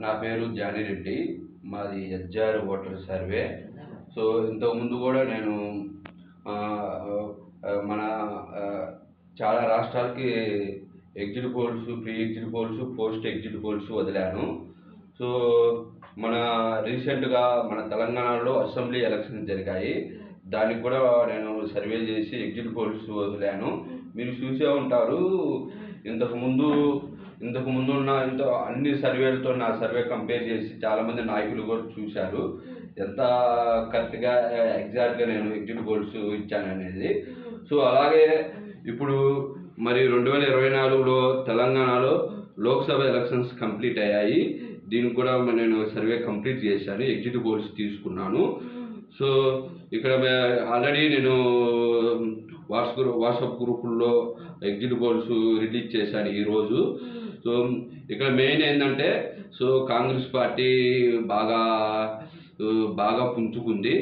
నా పేరు జానిరెడ్డి. మాది ఎస్‌జార్ ఓటర్ సర్వే. సో, ఇంతకుముందు కూడా నేను ఆహ్, మన చాలా రాష్ట్రాలకి exit polls, pre exit polls, post exit polls వదిలాను. సో, మన రీసెంట్‌గా మన తెలంగాణలో అసెంబ్లీ ఎలక్షన్స్ జరిగాయి. దానికి కూడా నేను సర్వే చేసి ఎగ్జిట్ పోల్స్ వదిలాను. మీరు చూసే ఉంటారు. ఇంతకుముందు ఇంతకుముందున్న అన్ని సర్వేలతో నా సర్వే కంపేర్ చేసి చాలామంది నాయకులు కూడా చూశారు. ఎంత కరెక్ట్‌గా ఎగ్జాక్ట్‌గా నేను ఎగ్జిట్ పోల్స్ ఇచ్చాననేది. సో, అలాగే ఇప్పుడు మరి 2024లో తెలంగాణలో లోక్సభ ఎలక్షన్స్ కంప్లీట్ అయ్యాయి. దీనికి కూడా నేను సర్వే కంప్లీట్ చేశాను. ఎగ్జిట్ పోల్స్ తీసుకున్నాను. సో, ఇక్కడ ఆల్రెడీ నేను వాట్సాప్ గ్రూపుల్లో ఎగ్జిట్ పోల్స్ రిలీజ్ చేశాను ఈరోజు. సో, ఇక్కడ మెయిన్ ఏంటంటే కాంగ్రెస్ పార్టీ బాగా పుంజుకుంది.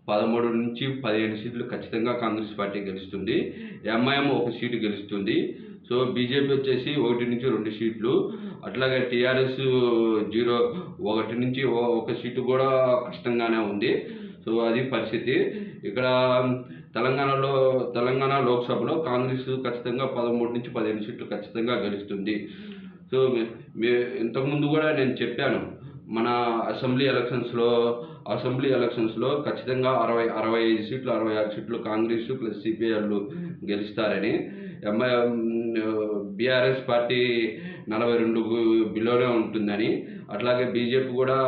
13-15 సీట్లు ఖచ్చితంగా కాంగ్రెస్ పార్టీ గెలుస్తుంది. ఎంఐఎం ఒక సీటు గెలుస్తుంది. సో, బీజేపీ వచ్చేసి 1-2 సీట్లు. అట్లాగే టీఆర్ఎస్ 1 సీటు కూడా కష్టంగానే ఉంది. సో, అది పరిస్థితి. ఇక్కడ తెలంగాణ లోక్సభలో కాంగ్రెస్ ఖచ్చితంగా 13-15 సీట్లు ఖచ్చితంగా గెలుస్తుంది. సో, ఇంతకుముందు కూడా నేను చెప్పాను, మన అసెంబ్లీ ఎలక్షన్స్లో ఖచ్చితంగా 65 సీట్లు, 66 సీట్లు కాంగ్రెస్ ప్లస్ సిపిఐలు గెలుస్తారని. బీఆర్ఎస్ పార్టీ 42 బిలోనే ఉంటుందని. అట్లాగే బీజేపీ కూడా